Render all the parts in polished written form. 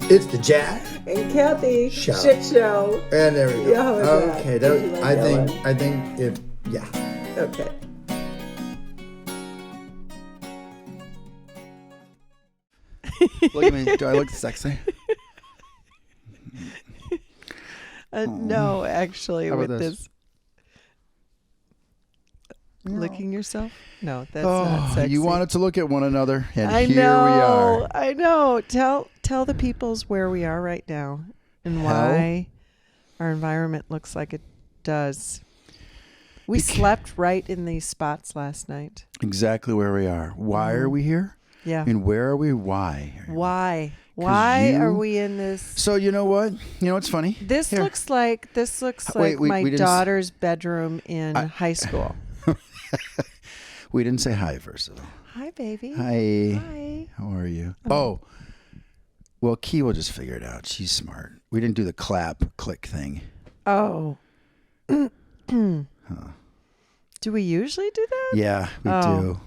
It's the Jack and Kathy Show. Shit Show. And there we go. Yeah, how was that? Okay, Did you like I that think it. Yeah. Okay. Look at me. Do I look sexy? No, actually, How with about this. Licking yourself? No, that's Oh, not sexy. you wanted to look at one another, and I here know, we are. I know. Tell the peoples where we are right now and why our environment looks like it does. We slept right in these spots last night. Exactly where we are. Why are we here? Yeah. I mean, where are we? Why? Why? Why are we in this? So you know what? You know what's funny? This Here. looks like Wait, my we didn't daughter's bedroom in high school. We didn't say hi first of all. Hi, baby. Hi. Hi. How are you? Oh. Well, Key will just figure it out. She's smart. We didn't do the click thing. Oh. Do we usually do that? Yeah, we do.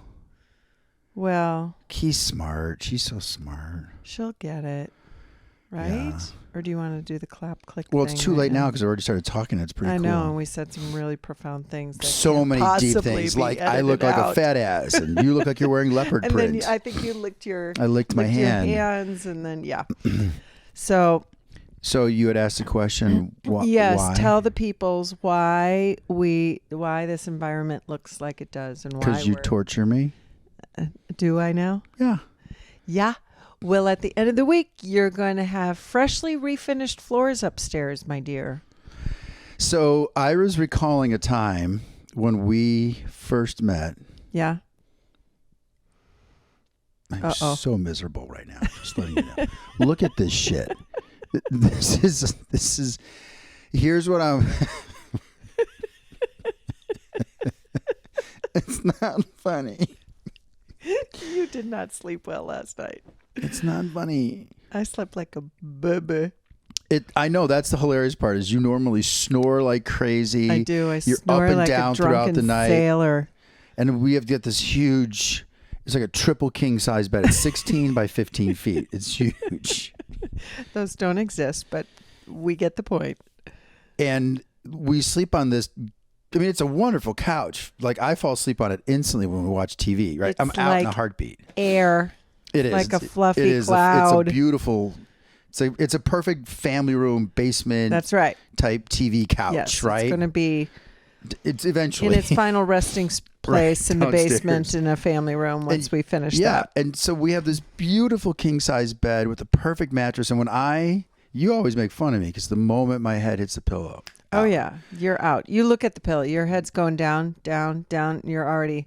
Well, Key's smart. She's so smart. she'll get it, right? Yeah. Or do you want to do the click Well, thing it's too right late now because I already started talking. It's pretty I cool. know, and we said some really profound things. That So can't many deep possibly things. be Like I look edited like a out. fat ass, and you look like you're wearing leopard And print. then I think you licked your. I licked my your hand. hands, and then So you had asked a question. yes, why? tell the peoples why this environment looks like it does, and why. Because you torture me. Do I now? Yeah. Yeah. Well, at the end of the week, you're going to have freshly refinished floors upstairs, my dear. So I was recalling a time when we first met. Yeah. I'm so miserable right now. Just letting you know. Look at this shit. This is. Here's what I'm. It's not funny. You did not sleep well last night. It's not funny. I slept like a baby. I know that's the hilarious part. Is you normally snore like crazy. I do. You're snore up and like down a throughout drunken the night, sailor. and we have to get this huge. It's like a triple king size bed. It's 16 by 15 feet. It's huge. Those don't exist, but we get the point. And we sleep on this. I mean, it's a wonderful couch. Like I fall asleep on it instantly when we watch TV. Right, It's I'm out like in a heartbeat. Air. It is like a fluffy it is cloud. It's a beautiful. It's a perfect family room basement. That's right. Type TV couch. Yes, right. It's going to be It's eventually in its final resting place in the downstairs. basement in a family room once we finish Yeah, that. and so we have this beautiful king size bed with a perfect mattress. And when you always make fun of me because the moment my head hits the pillow. Oh yeah, you're out. You look at the pillow. Your head's going down, down, down. You're already.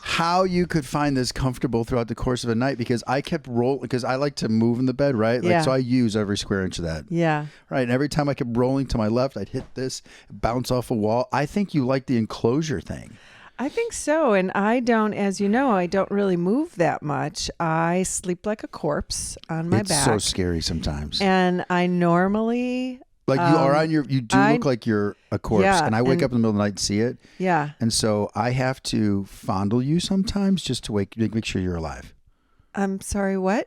How you could find this comfortable throughout the course of a night? Because I kept rolling because I like to move in the bed, right? Yeah. So I use every square inch of that. Yeah. Right. And every time I kept rolling to my left, I'd hit this, bounce off a wall. I think you like the enclosure thing. I think so. And I don't, as you know, I don't really move that much. I sleep like a corpse on my It's back. so scary sometimes. And I normally. Like you are on you do look like you're a corpse, Yeah, and I wake up in the middle of the night and see it. Yeah. And so I have to fondle you sometimes just to make sure you're alive. I'm sorry, what?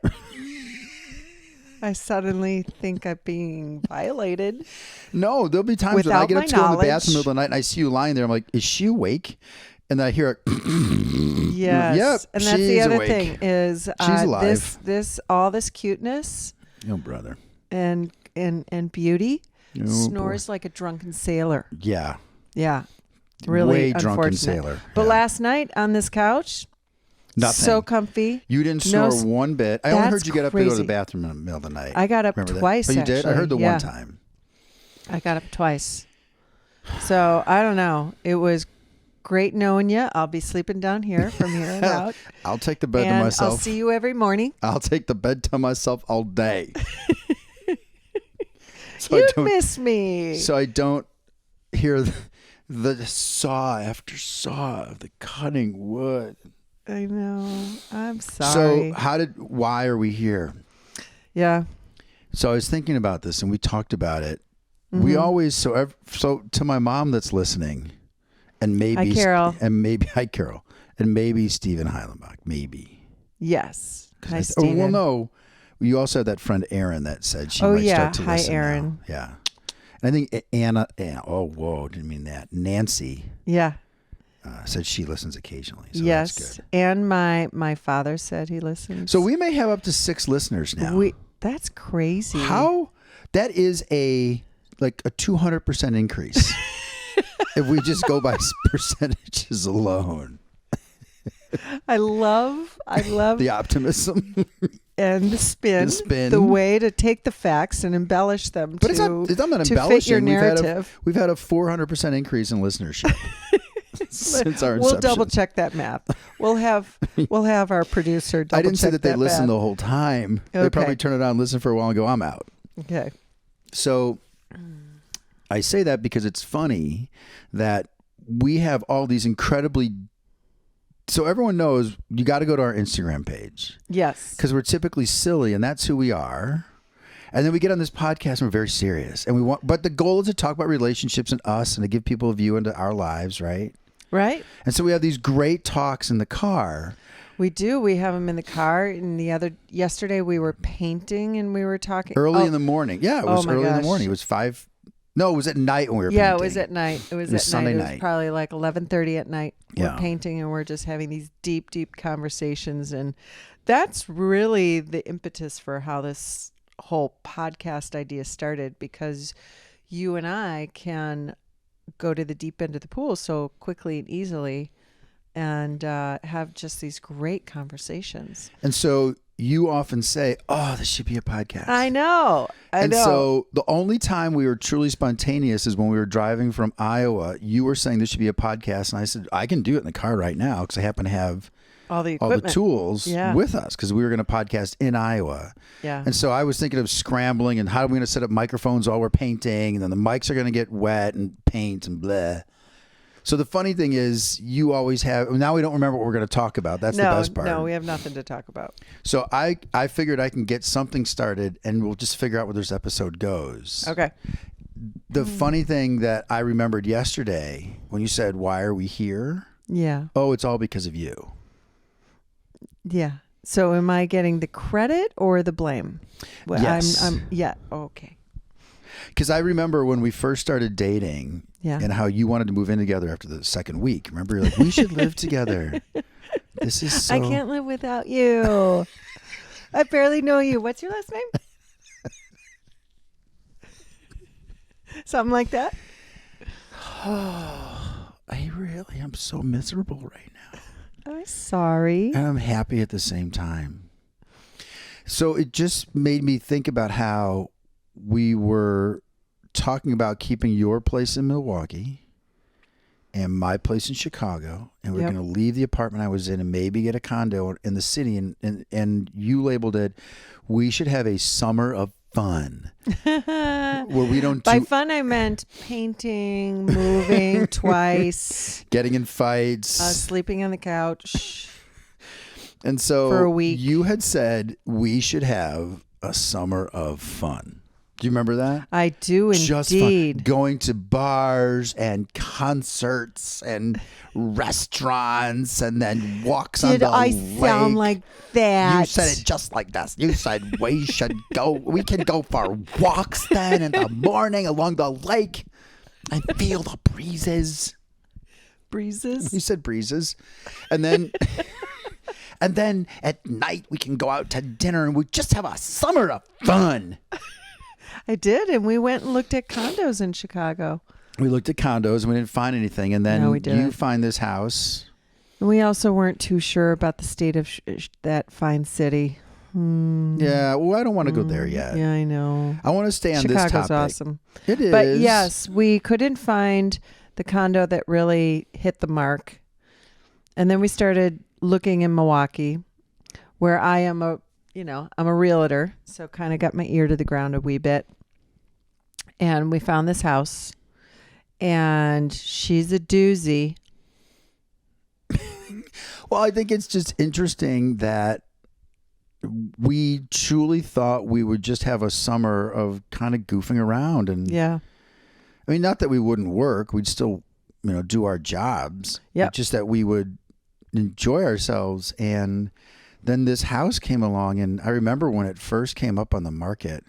I suddenly think I'm being violated. No, there'll be times when I get up to go in the bathroom in the middle of the night and I see you lying there. I'm like, is she awake? And then I hear it. Yes. Yep, And that's she's the other awake. thing is She's alive. all this cuteness Oh, brother. and beauty Oh, snores like a drunken sailor. Yeah. Yeah. Really Way drunken unfortunate. sailor. But Yeah. last night on this couch, Nothing. so comfy. You didn't snore one bit. I only That's heard you get up to go to the crazy. bathroom in the middle of the night. I got up Remember that? twice, Oh, you did? I heard the actually. one time. I got up twice. So I don't know. It was great knowing you. I'll be sleeping down here from here on out. I'll take the bed and to myself. I'll see you every morning. I'll take the bed to myself all day. So You miss me. So I don't hear the saw after saw of the cutting wood. I know. I'm sorry. So why are we here? Yeah. So I was thinking about this and we talked about it. Mm-hmm. We always, so to my mom that's listening and maybe, Hi, Carol. Hi, Carol, and maybe Stephen Heilenbach, maybe. Yes. Hi, Well, Stephen. no, You also have that friend Erin that said she Oh, might yeah. start to Hi, listen Erin. now. Yeah. And I think Anna, oh, whoa, didn't mean that. Nancy Yeah. said she listens occasionally. So Yes. that's good. And my father said he listens. So we may have up to 6 listeners now. That's crazy. How? That is a 200% increase if we just go by percentages alone. I love The optimism. and the spin, the way to take the facts and embellish them But it's not to embellishing. fit your narrative. We've had a 400% increase in listenership since our inception. We'll double check that math. We'll have our producer double check. I didn't say that they listen math. the whole time. Okay. They probably turn it on, listen for a while, and go, I'm out. Okay. So I say that because it's funny that we have all these incredibly. So everyone knows you got to go to our Instagram page. Yes. Because we're typically silly, and that's who we are. And then we get on this podcast and we're very serious. And but the goal is to talk about relationships and us and to give people a view into our lives, right? Right. And so we have these great talks in the car. We do. We have them in the car. And yesterday we were painting and we were talking. Early in the morning. Yeah, it was early in the morning. It was 5. No, it was at night when we were painting. Yeah, it was at night. It was Sunday night. It was probably like 11:30 at night. Yeah. We're painting and we're just having these deep, deep conversations. And that's really the impetus for how this whole podcast idea started, because you and I can go to the deep end of the pool so quickly and easily and have just these great conversations. And so you often say, oh, this should be a podcast. I know. And so the only time we were truly spontaneous is when we were driving from Iowa. You were saying this should be a podcast. And I said, I can do it in the car right now because I happen to have all the tools with us because we were going to podcast in Iowa. Yeah. And so I was thinking of scrambling and how are we going to set up microphones while we're painting? And then the mics are going to get wet and paint and blah. So the funny thing is you always have, now we don't remember what we're going to talk about. That's the best part. No, we have nothing to talk about. So I figured I can get something started and we'll just figure out where this episode goes. Okay. The funny thing that I remembered yesterday when you said, why are we here? Yeah. Oh, it's all because of you. Yeah. So am I getting the credit or the blame? Well, Yes. Yeah. Okay. Because I remember when we first started dating and how you wanted to move in together after the second week. Remember, you're like, we should live together. This is so... I can't live without you. I barely know you. What's your last name? Something like that? Oh, I'm so miserable right now. I'm sorry. And I'm happy at the same time. So it just made me think about how we were talking about keeping your place in Milwaukee and my place in Chicago, and we're going to leave the apartment I was in and maybe get a condo in the city, and you labeled it, we should have a summer of fun where we don't By fun I meant painting, moving twice, getting in fights, sleeping on the couch. And so for a week. You had said we should have a summer of fun. Do you remember that? I do indeed. Just fun. Going to bars and concerts and restaurants and then walks on the lake. Did I sound like that? You said it just like this. You said we can go for walks then in the morning along the lake and feel the breezes. Breezes? You said breezes. And then... And then at night we can go out to dinner and we just have a summer of fun. I did, and we went and looked at condos in Chicago. We looked at condos and we didn't find anything. And then you find this house. And we also weren't too sure about the state of that fine city. Yeah, well, I don't want to go there yet. Yeah, I know. I want to stay on this topic. Chicago's awesome. It is. But yes, we couldn't find the condo that really hit the mark. And then we started looking in Milwaukee, where I am I'm a realtor, so kind of got my ear to the ground a wee bit. And we found this house, and she's a doozy. Well, I think it's just interesting that we truly thought we would just have a summer of kind of goofing around. And yeah, I mean, not that we wouldn't work, we'd still, do our jobs. Yeah, just that we would enjoy ourselves. And then this house came along, and I remember when it first came up on the market.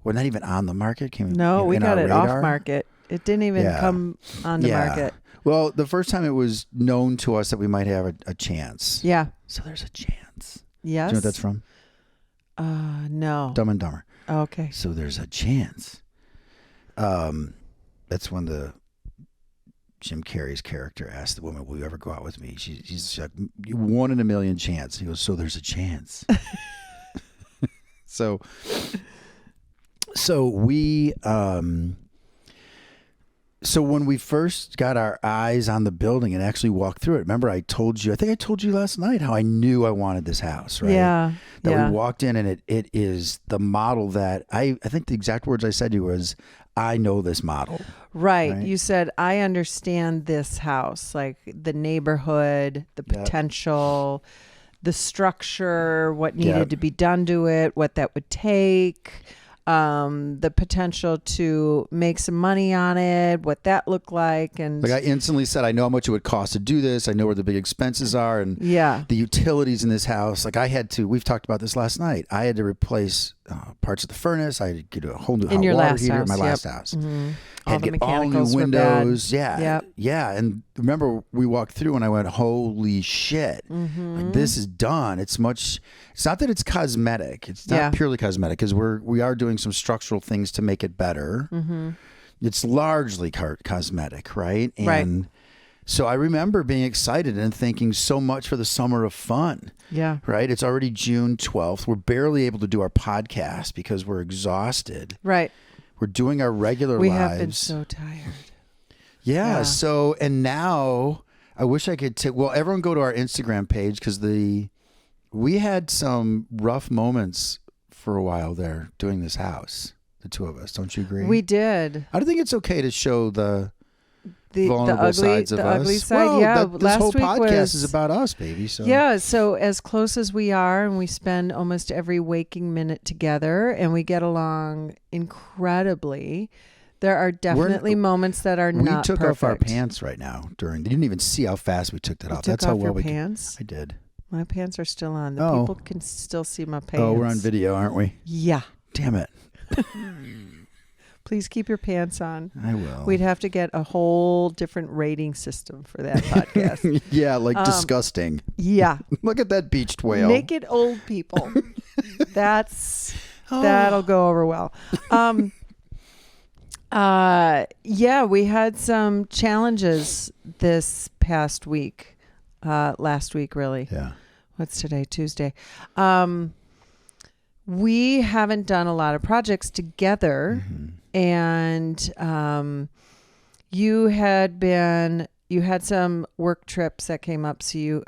Well, not even on the market. No, we in got our it radar. off market. It didn't even come on the market. Well, the first time it was known to us that we might have a chance. Yeah. So there's a chance. Yes. Do you know what that's from? No. Dumb and Dumber. Okay. So there's a chance. That's when Jim Carrey's character asked the woman, "Will you ever go out with me?" She's like, 1 in a million chance. He goes, "So there's a chance." So we so when we first got our eyes on the building and actually walked through it, remember I think I told you last night how I knew I wanted this house, right? Yeah. That we walked in, and it is the model that I think the exact words I said to you was, "I know this model." Right. You said, "I understand this house, like the neighborhood, the potential, the structure, what needed to be done to it, what that would take, the potential to make some money on it, what that looked like." And like I instantly said, I know how much it would cost to do this. I know where the big expenses are, and the utilities in this house. Like we've talked about this last night. I had to replace parts of the furnace. I had to get a whole new hot water heater in my last house. Mm-hmm. Had all the to get all mechanicals new windows. were bad. Yeah. And remember, we walked through and I went, "Holy shit! Like, this is done." It's not that it's cosmetic. It's not purely cosmetic, because we are doing some structural things to make it better. It's largely cosmetic, right? And so I remember being excited and thinking, so much for the summer of fun. Yeah. Right? It's already June 12th. We're barely able to do our podcast because we're exhausted. Right. We're doing our regular lives. We have been so tired. Yeah. So, and now I wish I could take, everyone go to our Instagram page, because we had some rough moments for a while there doing this house, the two of us. Don't you agree? We did. I don't think it's okay to show the ugly vulnerable sides of us. ugly side. This last whole week podcast is about us, baby. So so as close as we are, and we spend almost every waking minute together, and we get along incredibly, there are definitely moments that are not We took perfect. off our pants right now you didn't even see how fast we took that off. That's took how off well your we pants? I did. My pants are still on. The people can still see my pants. Oh, we're on video, aren't we? Yeah. Damn it. Please keep your pants on. I will. We'd have to get a whole different rating system for that podcast. Yeah, like disgusting. Yeah. Look at that beached whale. Naked old people. That'll go over well. We had some challenges this past week. Last week, really. Yeah. What's today? Tuesday. We haven't done a lot of projects together. And you had some work trips that came up. So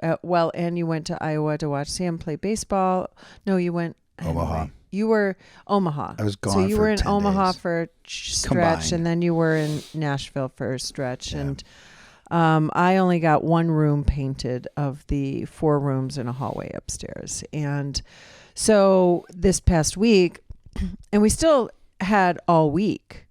and you went to Iowa to watch Sam play baseball. No, you went Omaha. Anyway. You were Omaha. I was gone. So you for were in 10 Omaha days. for a stretch, Combined. and then you were in Nashville for a stretch. Yeah. And I only got one room painted of the 4 rooms in a hallway upstairs. And so this past week, and we still had all week.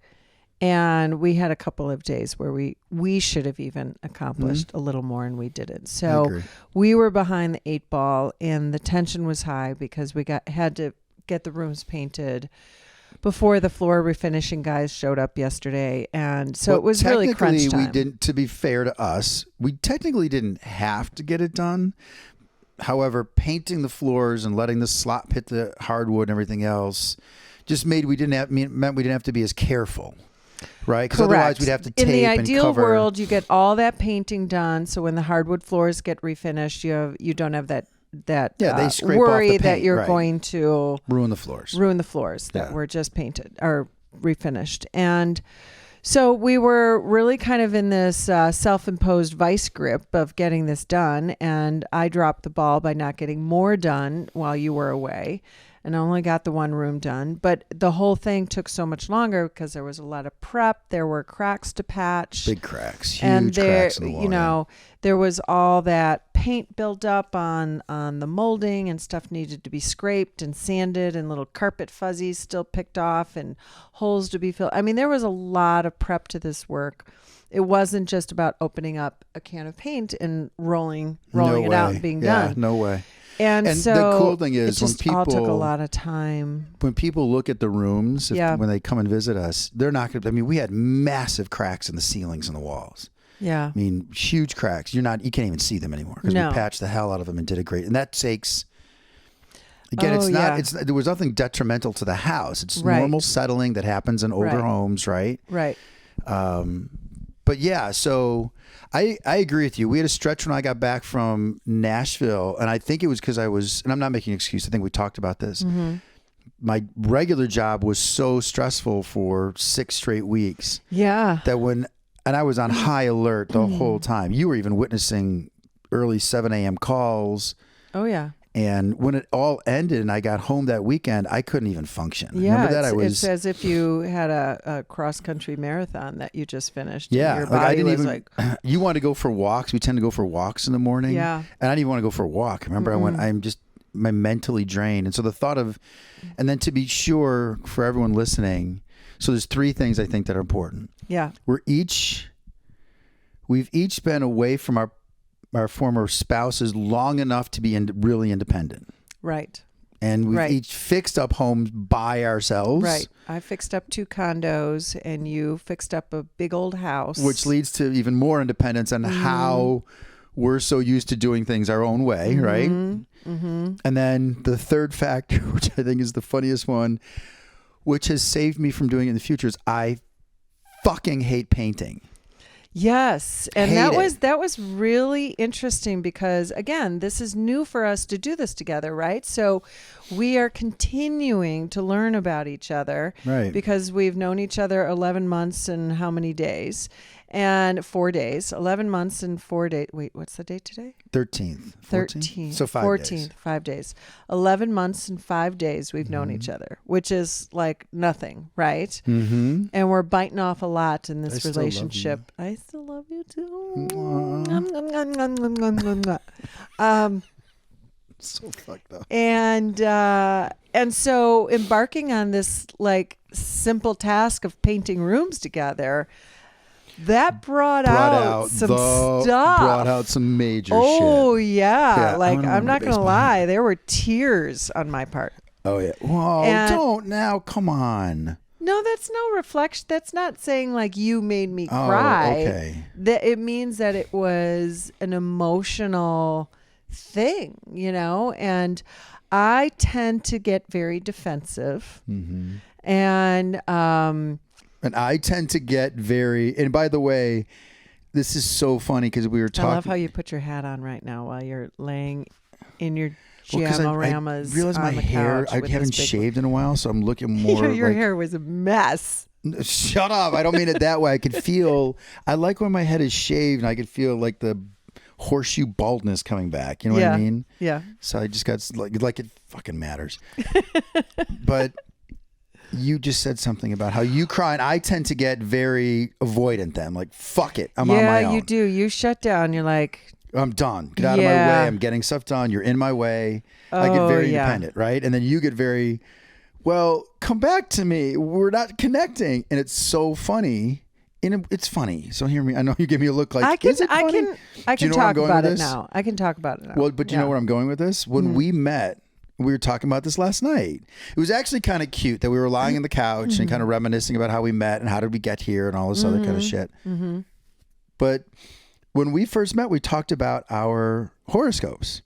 And we had a couple of days where we should have even accomplished a little more, and we didn't. So we were behind the 8 ball, and the tension was high because we had to get the rooms painted before the floor refinishing guys showed up yesterday. And so it was really crunch time. We didn't, to be fair to us, we technically didn't have to get it done. However, painting the floors and letting the slop hit the hardwood and everything else just meant we didn't have to be as careful. Right, because otherwise we'd have to tape and cover. In the ideal world, you get all that painting done, so when the hardwood floors get refinished, you don't have that they scrape worry off the that paint, you're right. going to ruin the floors that were just painted or refinished. And so we were really kind of in this self-imposed vice grip of getting this done, and I dropped the ball by not getting more done while you were away. And I only got the one room done. But the whole thing took so much longer because there was a lot of prep. There were cracks to patch. Big cracks. Huge cracks in the wall. There was all that paint built up on the molding, and stuff needed to be scraped and sanded, and little carpet fuzzies still picked off, and holes to be filled. I mean, there was a lot of prep to this work. It wasn't just about opening up a can of paint and rolling it out and being done. No way. And so the cool thing is it just all took a lot of time. When people look at the rooms, when they come and visit us, they're not going to, I mean, we had massive cracks in the ceilings and the walls. Yeah. I mean, huge cracks. You can't even see them anymore because we patched the hell out of them and did it great. And that takes, again, there was nothing detrimental to the house. It's normal settling that happens in older homes, right? Right. But yeah, so I agree with you. We had a stretch when I got back from Nashville, and I think it was because and I'm not making an excuse, I think we talked about this. Mm-hmm. My regular job was so stressful for 6 straight weeks. Yeah. And I was on high alert the whole time. You were even witnessing early 7 a.m. calls. Oh, yeah. And when it all ended and I got home that weekend, I couldn't even function. Yeah, Remember that? It's as if you had a cross-country marathon that you just finished. Yeah. Your body was like... You want to go for walks. We tend to go for walks in the morning. Yeah. And I didn't even want to go for a walk. Remember, I'm mentally drained. And so the thought of... And then to be sure for everyone listening... So there's 3 things I think that are important. Yeah. We've each been away from our former spouses long enough to be really independent. Right. And we've each fixed up homes by ourselves. Right. I fixed up 2 condos and you fixed up a big old house. Which leads to even more independence and how we're so used to doing things our own way, right? Mm-hmm. And then the third factor, which I think is the funniest one, which has saved me from doing it in the future, is I fucking hate painting. Yes. And that was really interesting because, again, this is new for us to do this together, right? So we are continuing to learn about each other. Right. Because we've known each other 11 months and how many days? And 4 days. 11 months and 4 days. Wait, what's the date today? 13th. 13th. So 5 14th, days. 5 days. 11 months and 5 days we've known each other, which is like nothing, right? Mm-hmm. And we're biting off a lot in this relationship. I still love you too. So fucked up. And so embarking on this like simple task of painting rooms together, that brought out some stuff. Brought out some major shit. Oh, yeah. Like, I'm not going to lie. There were tears on my part. Oh, yeah. Whoa, don't now. Come on. No, that's no reflection. That's not saying like you made me cry. Oh, okay. It means that it was an emotional thing, and I tend to get very defensive. Mm-hmm. And I tend to get and by the way, this is so funny because we were talking. I love how you put your hat on right now while you're laying in your Giamoramas. I realize my hair, I haven't shaved in a while, so I'm looking more. Your hair was a mess. Shut up. I don't mean it that way. I like when my head is shaved and I could feel like the horseshoe baldness coming back. You know what I mean? Yeah. So I just got like it fucking matters. But you just said something about how you cry, and I tend to get very avoidant then. Like, fuck it. I'm on my own. Yeah, you do. You shut down. You're like... I'm done. Get out of my way. I'm getting stuff done. You're in my way. I get very independent, right? And then you get very, well, come back to me. We're not connecting. And it's so funny. It's funny. So hear me. I know you give me a look like, is it funny? I can talk about it now. I can talk about it now. Well, but do you know where I'm going with this? When we met, we were talking about this last night. It was actually kind of cute that we were lying on the couch and kind of reminiscing about how we met and how did we get here and all this other kind of shit. Mm-hmm. But when we first met, we talked about our horoscopes.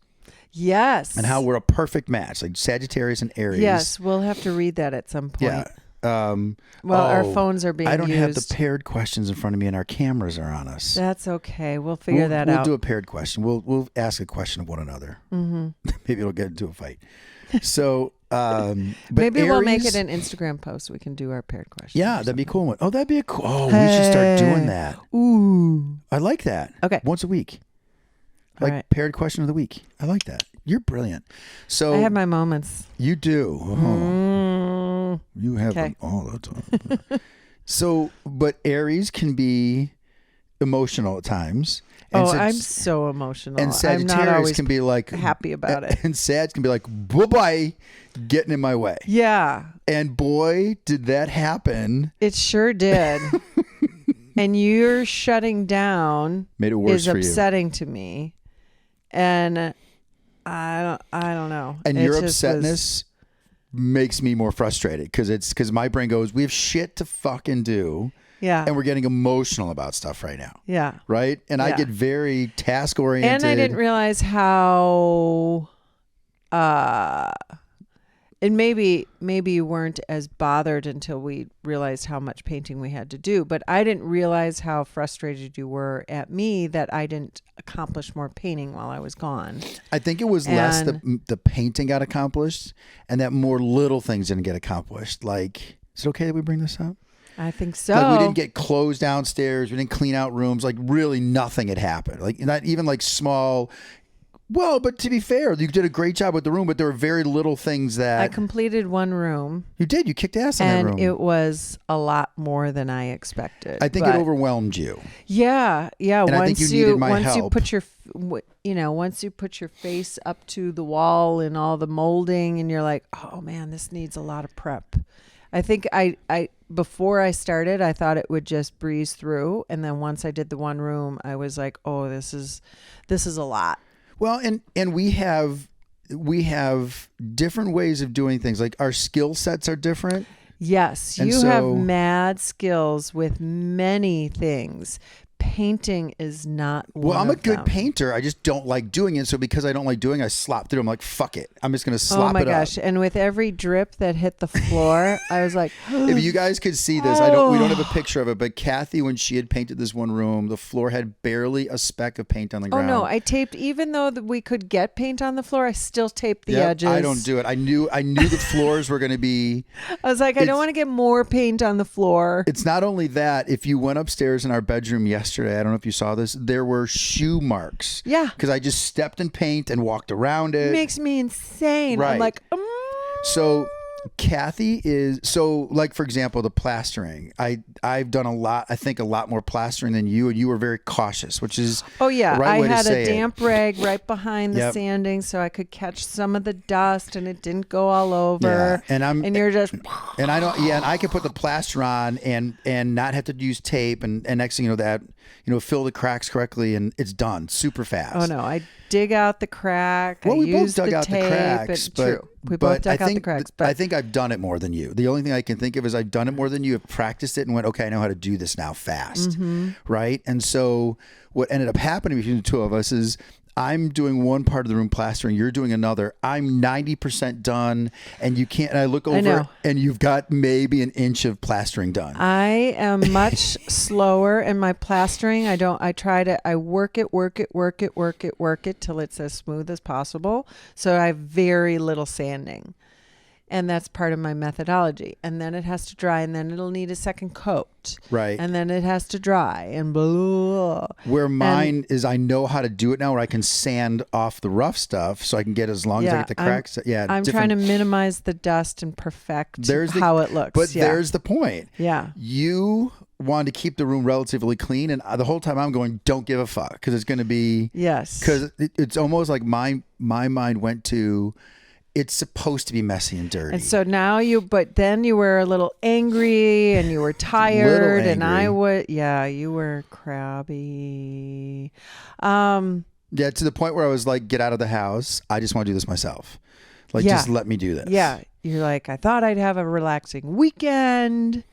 Yes. And how we're a perfect match, like Sagittarius and Aries. Yes, we'll have to read that at some point. Yeah. Our phones are being used. I don't have the paired questions in front of me, and our cameras are on us. That's okay. We'll figure that out. We'll do a paired question. We'll ask a question of one another. Mm-hmm. Maybe it'll get into a fight. So but maybe Aries, we'll make it an Instagram post. We can do our paired questions. Yeah, that'd be a cool one. Oh, that'd be a cool. Oh, we should start doing that. Ooh, I like that. Okay, once a week. Like paired question of the week. I like that. You're brilliant. So I have my moments. You do. Oh, you have them all the time. So, but Aries can be emotional at times. And I'm so emotional. And Sagittarius can be like happy about it. And Sag can be like, bye-bye, getting in my way. Yeah. And boy, did that happen. It sure did. And your shutting down made it worse is upsetting to me. And I don't know. And It your just upsetness makes me more frustrated because my brain goes, we have shit to fucking do. Yeah. And we're getting emotional about stuff right now. Yeah. Right. And I Yeah. get very task oriented. And I didn't realize how, and maybe you weren't as bothered until we realized how much painting we had to do. But I didn't realize how frustrated you were at me that I didn't accomplish more painting while I was gone. I think it was less the painting got accomplished and that more little things didn't get accomplished. Like, is it okay that we bring this up? I think so. Like we didn't get clothes downstairs. We didn't clean out rooms. Like really nothing had happened. Like not even like small. Well, but to be fair, you did a great job with the room, but there were very little things that I completed one room. You did. You kicked ass in that room. And it was a lot more than I expected. I think it overwhelmed you. Yeah. Yeah. And I think you needed my help. Once you put your face up to the wall and all the molding and you're like, oh man, this needs a lot of prep. I think I before I started, I thought it would just breeze through. And then once I did the one room, I was like, oh, this is a lot. Well, and we have different ways of doing things. Like our skill sets are different. Yes, you have mad skills with many things. Painting is not one Well, I'm a good them. painter. I just don't like doing it. So because I don't like doing it, I slop through. I'm like, fuck it. I'm just going to slop it up. Oh my gosh. And with every drip that hit the floor, I was like, if you guys could see this, we don't have a picture of it, but Kathy, when she had painted this one room, the floor had barely a speck of paint on the ground. Oh no, I taped, even though we could get paint on the floor, I still taped the edges. I don't do it. I knew the floors were going to be. I was like, I don't want to get more paint on the floor. It's not only that. If you went upstairs in our bedroom yesterday, I don't know if you saw this, there were shoe marks. Yeah. Because I just stepped in paint and walked around it. It makes me insane. Right. I'm like, So Kathy is, like, for example, the plastering. I've done a lot more plastering than you, and you were very cautious, which is oh yeah. the right way I had to say a damp rag right behind the sanding so I could catch some of the dust and it didn't go all over. Yeah. And you're just and I don't and I can put the plaster on and not have to use tape and next thing you know that fill the cracks correctly and it's done super fast. Oh no, I dig out the crack. Well, we both dug the out tape, the cracks, but true. We both dug out the cracks. But I think I've done it more than you. The only thing I can think of is I've done it more than you. Have practiced it and went, okay, I know how to do this now fast, right? And so what ended up happening between the two of us is I'm doing one part of the room plastering, you're doing another. I'm 90% done, and you can't. And I look over, and you've got maybe an inch of plastering done. I am much slower in my plastering. I work it till it's as smooth as possible. So I have very little sanding. And that's part of my methodology. And then it has to dry, and then it'll need a second coat. Right. And then it has to dry, and blah. Where mine is, I know how to do it now, where I can sand off the rough stuff, so I can get as long as I get the cracks. I'm trying to minimize the dust and perfect how it looks. But there's the point. Yeah. You wanted to keep the room relatively clean, and the whole time I'm going, don't give a fuck, because it's going to be. Yes. Because it's almost like my mind went to. It's supposed to be messy and dirty. And so now but then you were a little angry and you were tired and you were crabby. Yeah, to the point where I was like, get out of the house. I just want to do this myself. Like, just let me do this. Yeah. You're like, I thought I'd have a relaxing weekend.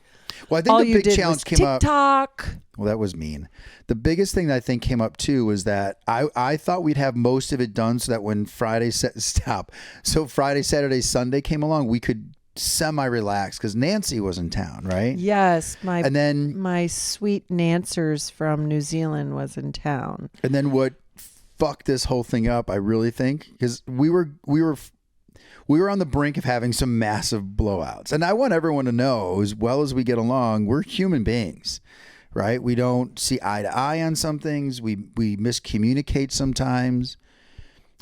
Well, I think the big challenge came up. TikTok. Well, that was mean. The biggest thing that I think came up too was that I thought we'd have most of it done so that when Friday, Saturday, Sunday came along, we could semi-relax because Nancy was in town, right? Yes. My sweet Nancers from New Zealand was in town. And then what fucked this whole thing up, I really think, because we were on the brink of having some massive blowouts. And I want everyone to know, as well as we get along, we're human beings, right? We don't see eye to eye on some things. We miscommunicate sometimes.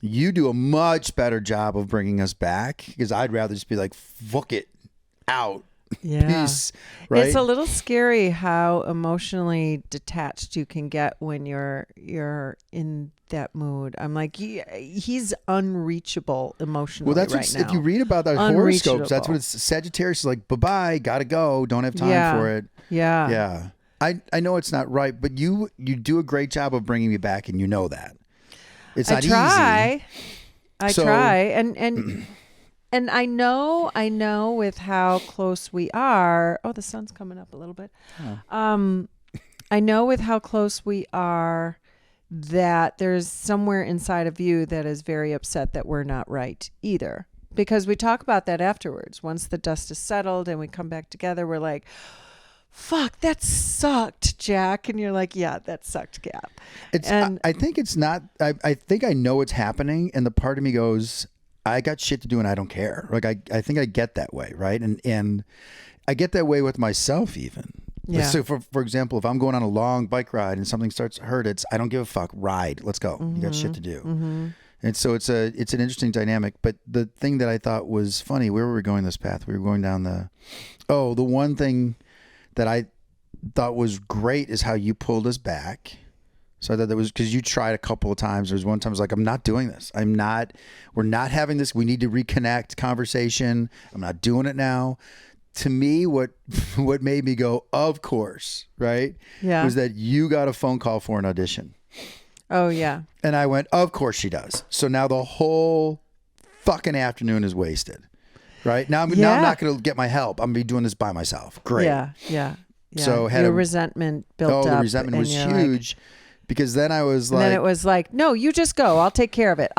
You do a much better job of bringing us back, because I'd rather just be like, fuck it, out. Yeah. Peace, right? It's a little scary how emotionally detached you can get when you're in that mood. I'm like, he's unreachable emotionally. Well, that's right now. if you read about that horoscopes, that's what it's. Sagittarius is like, bye-bye, gotta go, don't have time for it. Yeah. Yeah. I know it's not right, but you do a great job of bringing me back, and you know that. It's not easy. I try, and I know with how close we are. Oh, the sun's coming up a little bit. Oh. I know with how close we are that there's somewhere inside of you that is very upset that we're not right either. Because we talk about that afterwards. Once the dust is settled and we come back together, we're like, fuck, that sucked, Jack. And you're like, yeah, that sucked, Gap. I think it's not, I think I know what's happening. And the part of me goes, I got shit to do and I don't care. Like, I think I get that way. Right. And I get that way with myself even. Yeah. So for example, if I'm going on a long bike ride and something starts to hurt, I don't give a fuck. Ride. Let's go. You got shit to do. Mm-hmm. And so it's an interesting dynamic. But the thing that I thought was funny, where were we going this path? We were going down the one thing that I thought was great is how you pulled us back. So I thought that was because you tried a couple of times. There was one time I was like, I'm not doing this. We're not having this. We need to reconnect conversation. I'm not doing it now. To me, what made me go, of course, right? Yeah. Was that you got a phone call for an audition. Oh, yeah. And I went, of course she does. So now the whole fucking afternoon is wasted. Right? Now I'm not going to get my help. I'm going to be doing this by myself. Great. Yeah. So your resentment built up. The resentment was huge because then I was like... And then it was like, no, you just go. I'll take care of it.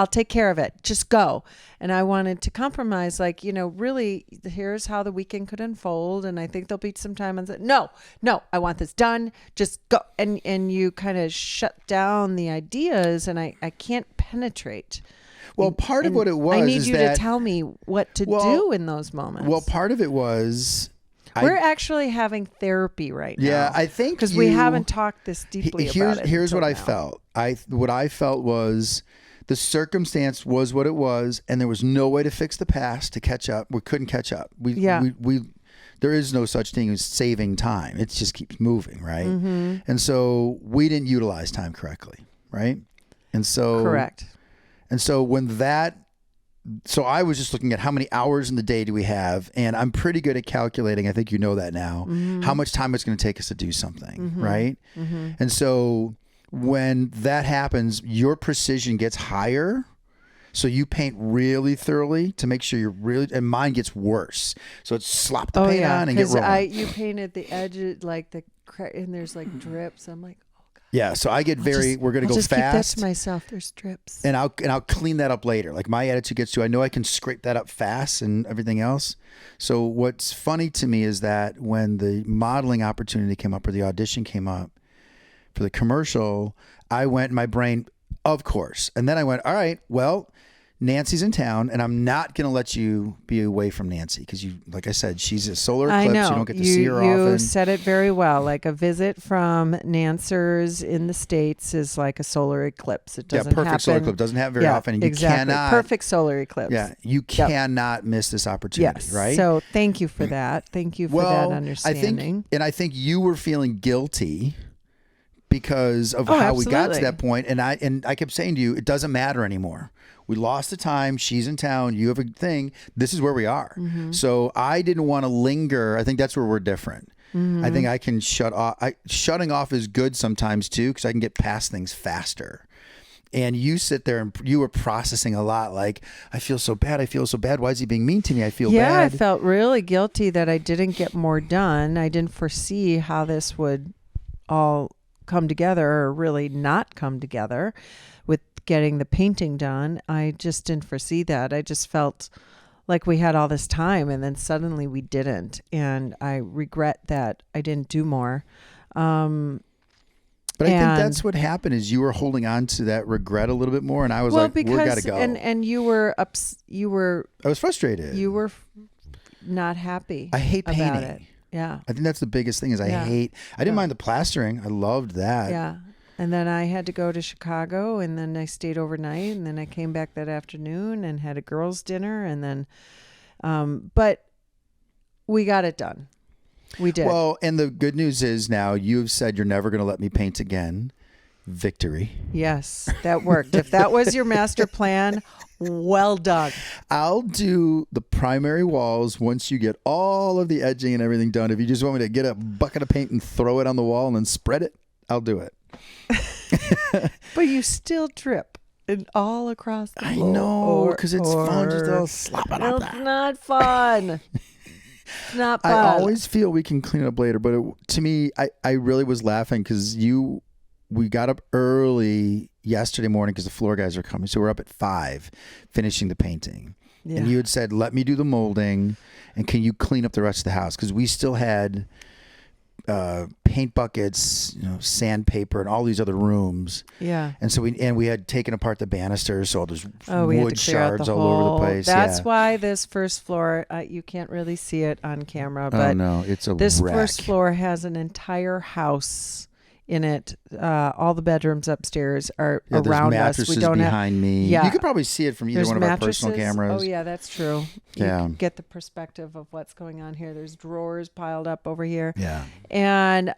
Just go. And I wanted to compromise, like, really, here's how the weekend could unfold. And I think there'll be some time. And no, I want this done. Just go. And you kind of shut down the ideas and I can't penetrate. Well, part of what it was I need is you to tell me what to do in those moments. Well, part of it was... We're actually having therapy right now. Yeah, I think because we haven't talked this deeply about it. Here's what I felt. What I felt was the circumstance was what it was, and there was no way to fix the past to catch up. We couldn't catch up. We there is no such thing as saving time. It just keeps moving, right? Mm-hmm. And so we didn't utilize time correctly, right? And so correct. And so so I was just looking at how many hours in the day do we have, and I'm pretty good at calculating. I think you know that now, how much time it's going to take us to do something, right? Mm-hmm. And so when that happens, your precision gets higher. So you paint really thoroughly to make sure and mine gets worse. So it's slop the paint on and get rolling. You painted the edges and there's like drips. I'm like, yeah, so I get we're going to go just fast. Keep that to myself. There's drips. And I'll clean that up later. Like my attitude gets to, I know I can scrape that up fast and everything else. So what's funny to me is that when the modeling opportunity came up or the audition came up for the commercial, I went in my brain, of course. And then I went, all right, well, Nancy's in town, and I'm not going to let you be away from Nancy because like I said, she's a solar eclipse. I know. You don't get to see her often. You said it very well. Like a visit from Nancers in the States is like a solar eclipse. It doesn't happen. Perfect solar eclipse. Doesn't happen very often. And you cannot. Perfect solar eclipse. Yeah. You cannot miss this opportunity, right? So thank you for that. Thank you for that understanding. I think you were feeling guilty because of how we got to that point. And I kept saying to you, it doesn't matter anymore. We lost the time. She's in town. You have a thing. This is where we are. Mm-hmm. So I didn't want to linger. I think that's where we're different. Mm-hmm. I think I can shut off. Shutting off is good sometimes too, because I can get past things faster. And you sit there and you were processing a lot. Like, I feel so bad. Why is he being mean to me? I feel bad. Yeah, I felt really guilty that I didn't get more done. I didn't foresee how this would all come together or really not come together with getting the painting done. I just didn't foresee that. I just felt like we had all this time and then suddenly we didn't. And I regret that I didn't do more. But I think that's what happened is you were holding on to that regret a little bit more. And I was we got to go. And you were I was frustrated. You were not happy. I hate painting. About it. Yeah. I think that's the biggest thing is I didn't mind the plastering. I loved that. Yeah. And then I had to go to Chicago and then I stayed overnight and then I came back that afternoon and had a girls' dinner and then, but we got it done. We did. Well, and the good news is now you've said you're never going to let me paint again. Victory. Yes, that worked. If that was your master plan, well done. I'll do the primary walls once you get all of the edging and everything done. If you just want me to get a bucket of paint and throw it on the wall and then spread it, I'll do it. But you still drip. and all across the I floor. know, because it's fun just to slap it up. It's not fun. It's not fun. I always feel we can clean it up later, but to me, I really was laughing because we got up early yesterday morning because the floor guys are coming. So we're up at 5 finishing the painting. Yeah. And you had said, let me do the molding and can you clean up the rest of the house? Because we still had paint buckets, sandpaper and all these other rooms. Yeah. And so we had taken apart the banisters, so there's we had wood to clear out shards the all whole, over the place. That's yeah. why this first floor, you can't really see it on camera, but oh no, it's a this wreck. first floor has an entire house in it. All the bedrooms upstairs are there's around us. mattresses We don't behind me. Yeah. You could probably see it from either There's one of mattresses. our personal cameras. Oh yeah, that's true. You Yeah. can get the perspective of what's going on here. There's drawers piled up over here. Yeah. And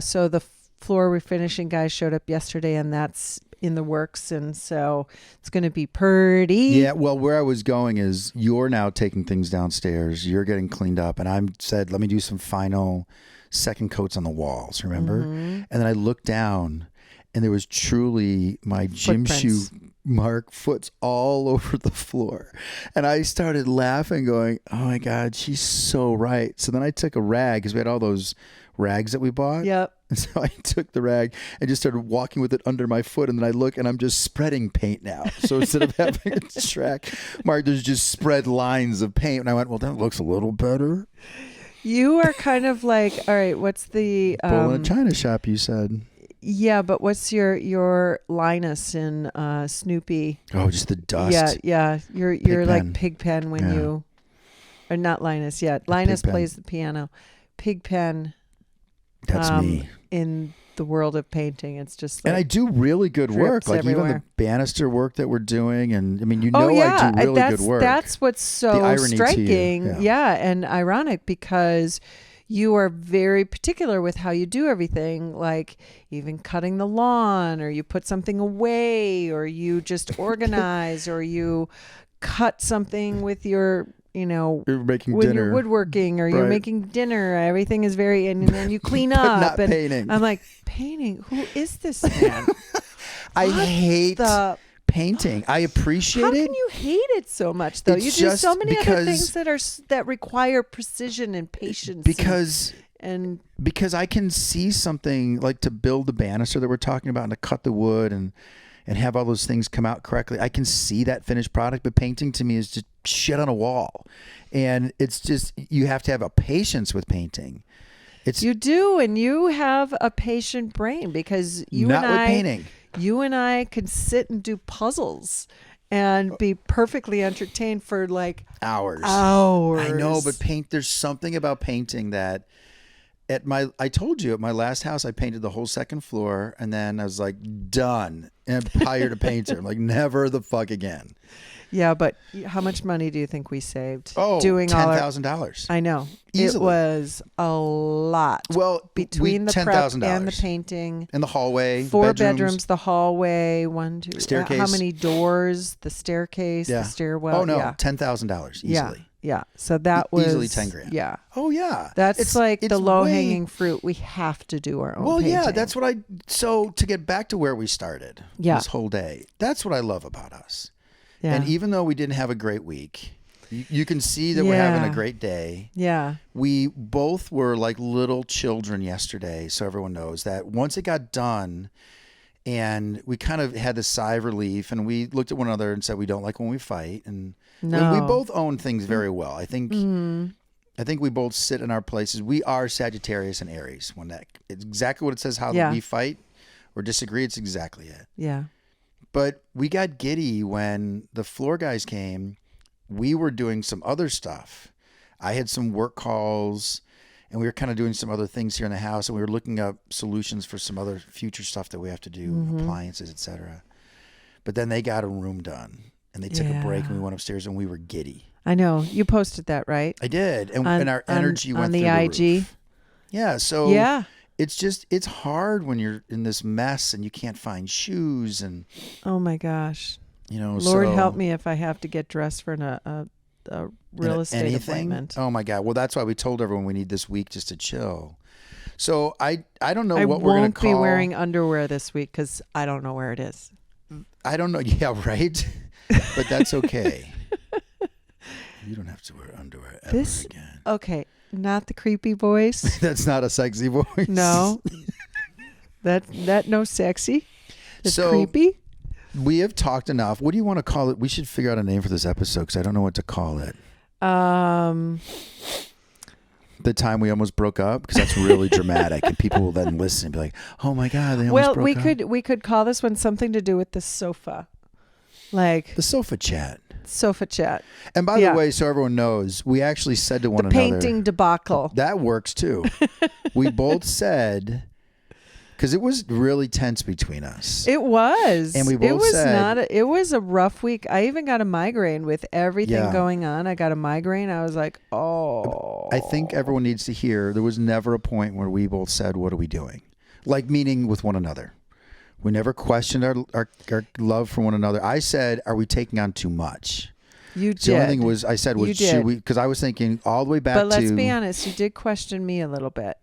so the floor refinishing guys showed up yesterday, and that's in the works, and so it's going to be pretty. Yeah, well, where I was going is you're now taking things downstairs. You're getting cleaned up, and I said, let me do some final second coats on the walls, remember? Mm-hmm. And then I looked down, and there was truly my gym shoe mark foots all over the floor. And I started laughing, going, oh my God, she's so right. So then I took a rag, because we had all those rags that we bought. Yep. And so I took the rag and just started walking with it under my foot. And then I look and I'm just spreading paint now. So instead of having a track mark, there's just spread lines of paint. And I went, well, that looks a little better. You are kind of like, all right, what's the Bull in a china shop, you said. Yeah, but what's your Linus in Snoopy? Oh, just the dust. Yeah. You're Pigpen. like Pigpen when you, or not Linus yet. Linus Pigpen. plays the piano. Pigpen. That's me. In the world of painting, it's just like, and I do really good work, like everywhere. even the banister work that we're doing. And I mean, I do really good work. That's what's so The irony striking. to you. Yeah, and ironic because you are very particular with how you do everything, like even cutting the lawn, or you put something away, or you just organize, or you cut something with your, You're making when dinner. you're woodworking, or you're Right. making dinner. Everything is very, and then you clean But up. not and painting. I'm like, painting? Who is this man? I What hate the- painting. I appreciate How it. can you hate it so much, though? It's You do so just many other because- things that require precision and patience. Because I can see something like to build the banister that we're talking about and to cut the wood and have all those things come out correctly. I can see that finished product, but painting to me is just shit on a wall. And it's just, you have to have a patience with painting. you do, and you have a patient brain, because you not and with I, painting. you and I could sit and do puzzles and be perfectly entertained for like Hours. hours. I know, but there's something about painting that I told you at my last house, I painted the whole second floor, and then I was like, done, and hired a painter. I'm like, never the fuck again. Yeah, but how much money do you think we saved? Oh, doing all our, $10,000. I know. Easily. It was a lot. Well, Between the prep $10,000 and the painting. in the hallway, 4 bedrooms, bedrooms, the hallway, 1, 2, Staircase. how many doors, the staircase, the stairwell. Oh no, yeah. $10,000 easily. Yeah. So that was Easily 10 grand. Yeah. Oh yeah, That's It's the low way- hanging fruit. We have to do our own Well, yeah, painting. that's what So to get back to where we started, Yeah. this whole day, that's what I love about us. Yeah. And even though we didn't have a great week, you can see that we're having a Yeah. great day. Yeah. We both were like little children yesterday, so everyone knows that once it got done, and we kind of had this sigh of relief, and we looked at one another and said we don't like when we fight, and No. we both own things very well. I think we both sit in our places. We are Sagittarius and Aries. It's exactly what it says. How Yeah. we fight or disagree, it's exactly it. Yeah. But we got giddy when the floor guys came. We were doing some other stuff. I had some work calls, and we were kind of doing some other things here in the house, and we were looking up solutions for some other future stuff that we have to do, appliances, etc. But then they got a room done, and they took a break, and we went upstairs, and we were giddy. I know. You posted that, right? I did, and our energy went on through the the IG. roof. Yeah, so Yeah. it's hard when you're in this mess and you can't find shoes, and Oh my gosh. Lord Lord help me if I have to get dressed for a real estate anything. appointment. Oh my God! Well, that's why we told everyone we need this week just to chill. So I don't know I what we're going won't to call. be wearing underwear this week because I don't know where it is. I don't know. Yeah, right. But that's okay. You don't have to wear underwear ever again. Okay, not the creepy voice. That's not a sexy voice. No. That no sexy. It's So, creepy. we have talked enough. What do you want to call it? We should figure out a name for this episode because I don't know what to call it. The time we almost broke up, because that's really dramatic, and people will then listen and be like, "Oh my God, they almost broke up." we could call this one something to do with the sofa, like The sofa chat. sofa chat. And by the way, so everyone knows, we actually said to one The another, painting debacle. that works too. We both said, because it was really tense between us. It was. And we both it was said, it was a rough week. I even got a migraine with everything Yeah. going on. I got a migraine. I was like, oh. I think everyone needs to hear there was never a point where we both said, "What are we doing?" Like, meaning with one another. We never questioned our love for one another. I said, "Are we taking on too much?" You So the only did. thing was, I said, You "Should did. we?" Because I was thinking all the way back But to. let's be honest. You did question me a little bit.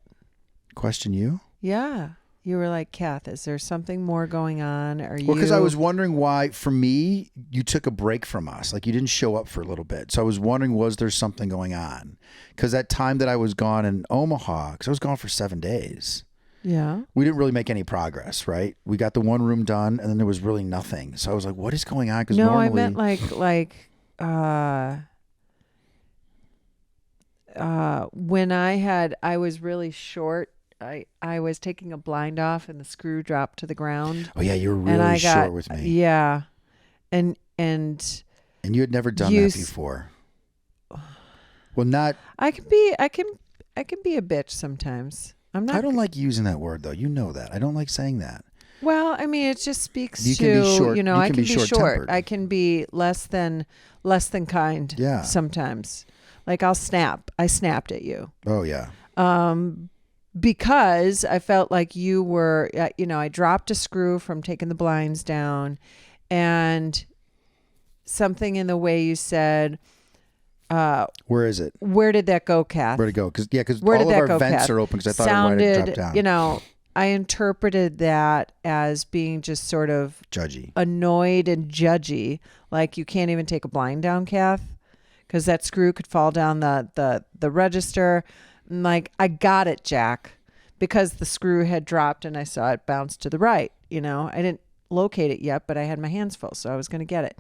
Question you? Yeah. You were like, Kath, is there something more going on? Are you? Well, because I was wondering why, for me, you took a break from us. Like, you didn't show up for a little bit. So I was wondering, was there something going on? Because that time that I was gone in Omaha, because I was gone for 7 days, Yeah. we didn't really make any progress, right? We got the one room done, and then there was really nothing. So I was like, what is going on? Because No, normally, I meant when I was really short. I was taking a blind off and the screw dropped to the ground. oh yeah, you were And I really got, short with me. Yeah. And And you had never done you that before. Well, not. I can be a bitch sometimes. I'm not. I don't like using that word though. You know that. I don't like saying that. Well, I mean, it just speaks You to, can be short- you know, you I can can be be short. short-tempered. I can be less than kind. Yeah. Sometimes, like I'll snap. I snapped at you. Oh yeah. Because I felt like you were, I dropped a screw from taking the blinds down, and something in the way you said, Where is it? where did that go, Kath? Where to go? Because Where all did of that our go, vents Kath? are open. Because I thought it might have dropped down. I interpreted that as being just sort of Judgy. annoyed and judgy, like you can't even take a blind down, Kath, because that screw could fall down the register. I'm like, I got it, Jack, because the screw had dropped and I saw it bounce to the right. I didn't locate it yet, but I had my hands full, so I was going to get it.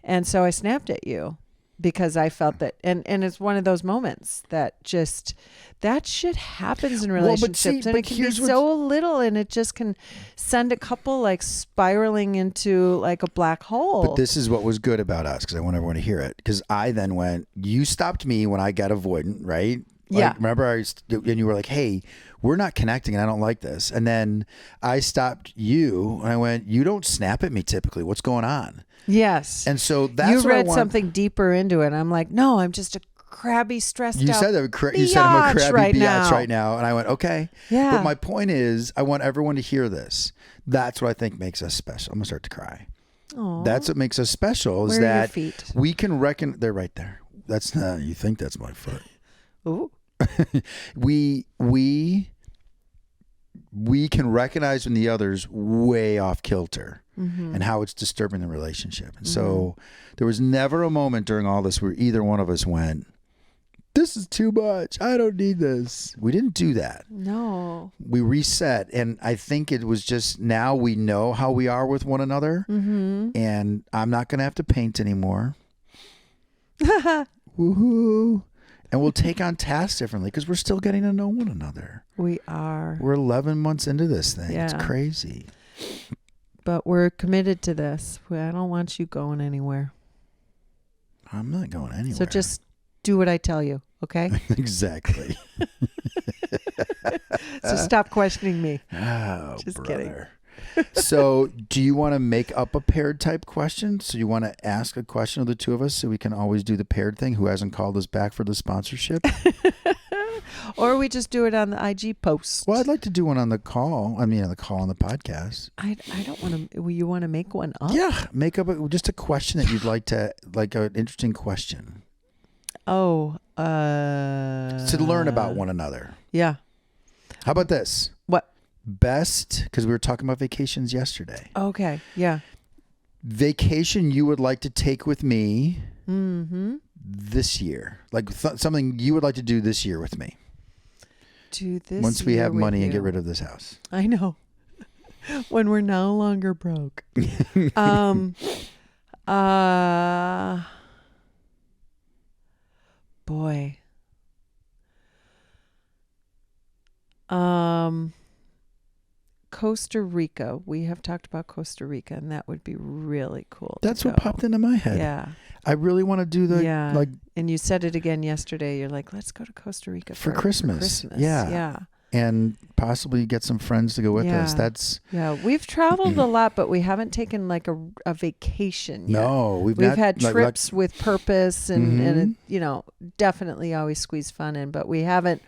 And so I snapped at you because I felt that, and it's one of those moments that shit happens in relationships, and it can be so little, and it just can send a couple like spiraling into like a black hole. But this is what was good about us, because I want everyone to hear it. Because I then went, you stopped me when I got avoidant, right? Like, Yeah. Remember, and you were like, hey, we're not connecting and I don't like this. And then I stopped you and I went, you don't snap at me typically. What's going on? Yes. And so that's you what I read want. something deeper into it. I'm like, no, I'm just a crabby, stressed You out. said that. You said I'm a crabby right biatch now. right now. And I went, okay. Yeah. But my point is, I want everyone to hear this. That's what I think makes us special. I'm going to start to cry. Aw. That's what makes us special is Where are your that feet? we can reckon. They're right there. That's not, you think that's my foot. Ooh. we can recognize when the other's way off kilter and how it's disturbing the relationship. And so there was never a moment during all this where either one of us went, this is too much. I don't need this. We didn't do that. No. We reset. And I think it was just now we know how we are with one another. And I'm not going to have to paint anymore. Woohoo. And we'll take on tasks differently because we're still getting to know one another. We are. We're 11 months into this thing. Yeah. It's crazy. But we're committed to this. I don't want you going anywhere. I'm not going anywhere. So just do what I tell you, okay? Exactly. So stop questioning me. Oh, Just brother. kidding. So do you want to make up a paired type question? So you want to ask a question of the two of us so we can always do the paired thing? Who hasn't called us back for the sponsorship? Or we just do it on the IG post. Well, I'd like to do one on the call. I mean, on the call on the podcast. I don't want to. You want to make one up? Yeah. Make up just a question that you'd like to, like an interesting question. Oh. To learn about one another. Yeah. How about this? What? Best, because we were talking about vacations yesterday. Okay. Yeah. vacation you would like to take with me Mm-hmm. this year? Like something you would like to do this year with me. Do this Once we year have with money and you. get rid of this house. I know. When we're no longer broke. Boy. Costa Rica. We have talked about Costa Rica, and that would be really cool. That's to what go. popped into my head. Yeah. I really want to do the Yeah. like And you said it again yesterday. You're like, let's go to Costa Rica for Christmas. Yeah. Yeah. And possibly get some friends to go with us. Yeah. That's Yeah. We've traveled a lot, but we haven't taken like a vacation yet. no, we've We've not, had like, trips with purpose and, Mhm. and you know, definitely always squeeze fun in, but we haven't,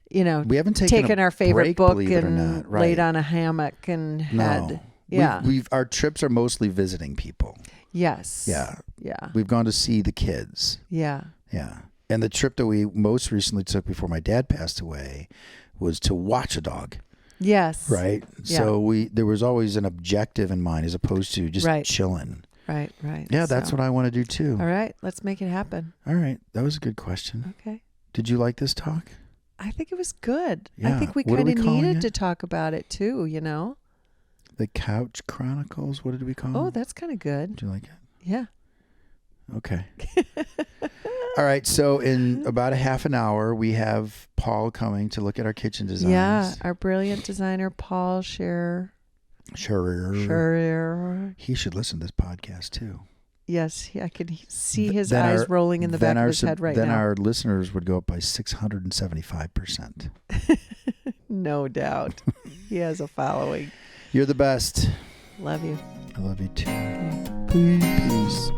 you know, we haven't taken a our favorite break, book believe it or and not. Right. laid on a hammock and had, No. yeah. We've our trips are mostly visiting people. Yes. Yeah. Yeah. We've gone to see the kids. Yeah. Yeah. And the trip that we most recently took before my dad passed away was to watch a dog. Yes. Right. Yeah. So there was always an objective in mind as opposed to just Right. chilling. Right. Right. Yeah, that's what I want to do too. All right. Let's make it happen. All right. That was a good question. Okay. Did you like this talk? I think it was good. Yeah. I think we What are kind we of calling needed it? to talk about it too, you know? The Couch Chronicles? What did we call Oh, it? that's kind of good. Did you like it? Yeah. Okay. All right. So in about a half an hour, we have Paul coming to look at our kitchen designs. Yeah. Our brilliant designer, Paul Scherer. Sure. He should listen to this podcast too. Yes, I can see his Then eyes our- rolling in the back of his head right then now. our listeners would go up by 675%. No doubt. He has a following. You're the best. Love you. I love you too. Okay. Peace.